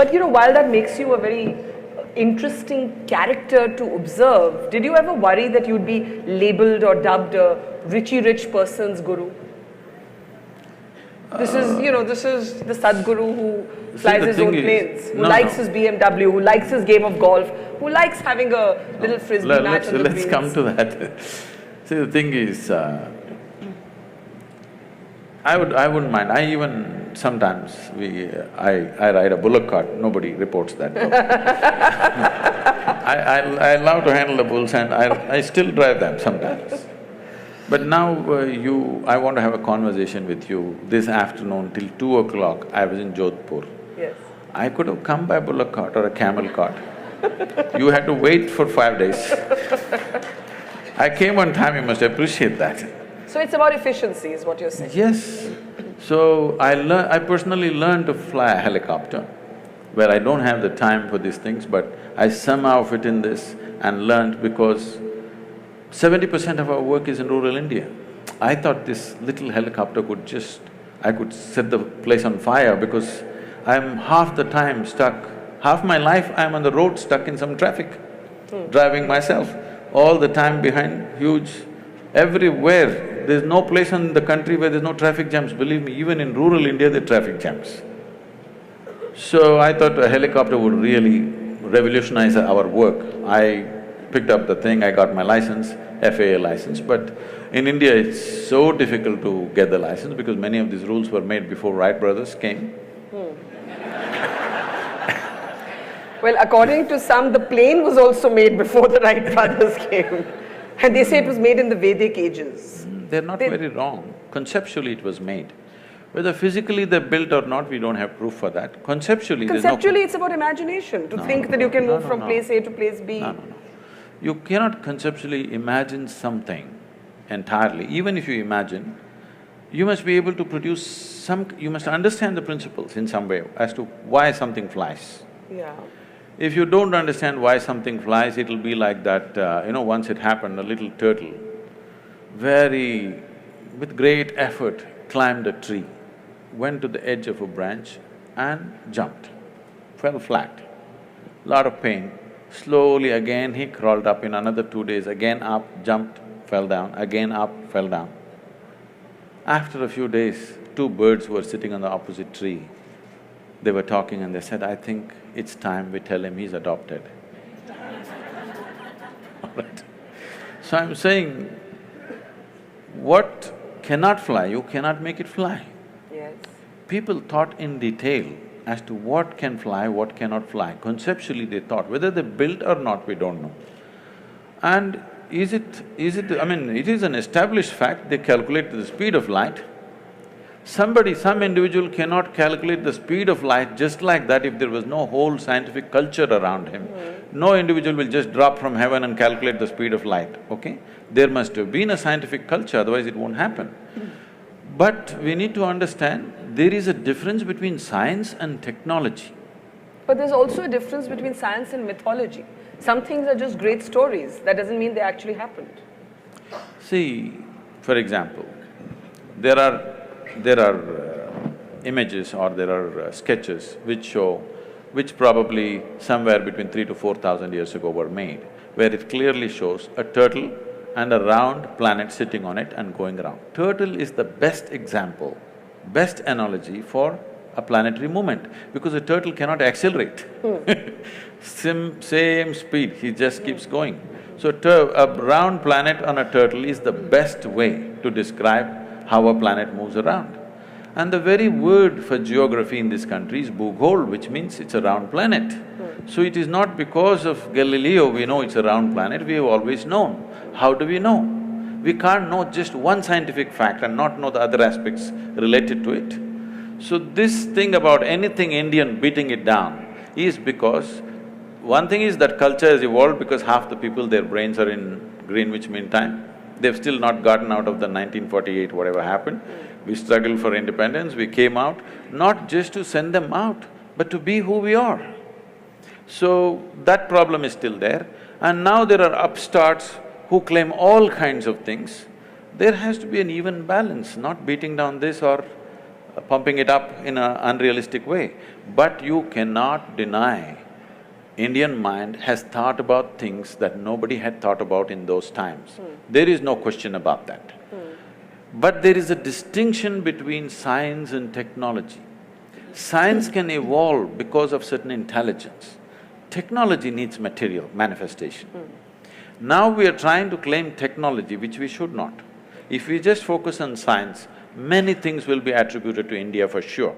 But while that makes you a very interesting character to observe, did you ever worry that you'd be labeled or dubbed a rich person's guru? This is the Sadguru who flies his own planes, who likes his BMW, who likes his game of golf, who likes having a little frisbee match on the Let's come to that. See, the thing is, I wouldn't mind. I even sometimes I ride a bullock cart. Nobody reports that. I love to handle the bulls and I still drive them sometimes. But now I want to have a conversation with you. This afternoon till 2 o'clock, I was in Jodhpur. Yes. I could have come by bullock cart or a camel cart. You had to wait for 5 days. I came on time, you must appreciate that. So it's about efficiency is what you're saying? Yes. So I personally learned to fly a helicopter, where I don't have the time for these things, but I somehow fit in this and learned because 70% of our work is in rural India. I thought this little helicopter I could set the place on fire because I'm half the time stuck, half my life I'm on the road stuck in some traffic, driving myself, all the time behind huge… everywhere. There's no place in the country where there's no traffic jams. Believe me, even in rural India there are traffic jams. So I thought a helicopter would really revolutionize our work. I picked up the thing, I got my license, FAA license, but in India it's so difficult to get the license because many of these rules were made before Wright brothers came. Well, according to some, the plane was also made before the Wright brothers came. And they say it was made in the Vedic ages. They're not very wrong. Conceptually it was made. Whether physically they're built or not, we don't have proof for that. Conceptually, Conceptually, it's about imagination, to think that you can move from place A to place B. No. You cannot conceptually imagine something entirely. Even if you imagine, you must be able to produce you must understand the principles in some way as to why something flies. Yeah. If you don't understand why something flies, it'll be like that, once it happened, a little turtle, with great effort, climbed a tree, went to the edge of a branch and jumped, fell flat. Lot of pain. Slowly again he crawled up in another 2 days, again up, jumped, fell down, again up, fell down. After a few days, 2 birds were sitting on the opposite tree. They were talking and they said, I think it's time we tell him he's adopted. All right. So I'm saying, what cannot fly, you cannot make it fly. Yes. People thought in detail as to what can fly, what cannot fly. Conceptually they thought, whether they built or not, we don't know. And it is an established fact, they calculate the speed of light. Some individual cannot calculate the speed of light just like that if there was no whole scientific culture around him. No individual will just drop from heaven and calculate the speed of light, okay? There must have been a scientific culture, otherwise it won't happen. But we need to understand, there is a difference between science and technology. But there's also a difference between science and mythology. Some things are just great stories, that doesn't mean they actually happened. See, for example, there are images or there are sketches which probably somewhere between 3,000 to 4,000 years ago were made, where it clearly shows a turtle and a round planet sitting on it and going around. Turtle is the best example, best analogy for a planetary movement, because a turtle cannot accelerate. Same speed, he just keeps going. So a round planet on a turtle is the best way to describe how a planet moves around. And the very word for geography in this country is Bhugoal, which means it's a round planet. So it is not because of Galileo we know it's a round planet, we have always known. How do we know? We can't know just one scientific fact and not know the other aspects related to it. So this thing about anything Indian beating it down is because one thing is that culture has evolved because half the people, their brains are in Greenwich Mean Time. They've still not gotten out of the 1948, whatever happened. We struggled for independence, we came out, not just to send them out, but to be who we are. So that problem is still there. And now there are upstarts who claim all kinds of things. There has to be an even balance, not beating down this or pumping it up in an unrealistic way. But you cannot deny Indian mind has thought about things that nobody had thought about in those times. There is no question about that. But there is a distinction between science and technology. Science can evolve because of certain intelligence. Technology needs material manifestation. Now we are trying to claim technology, which we should not. If we just focus on science, many things will be attributed to India for sure.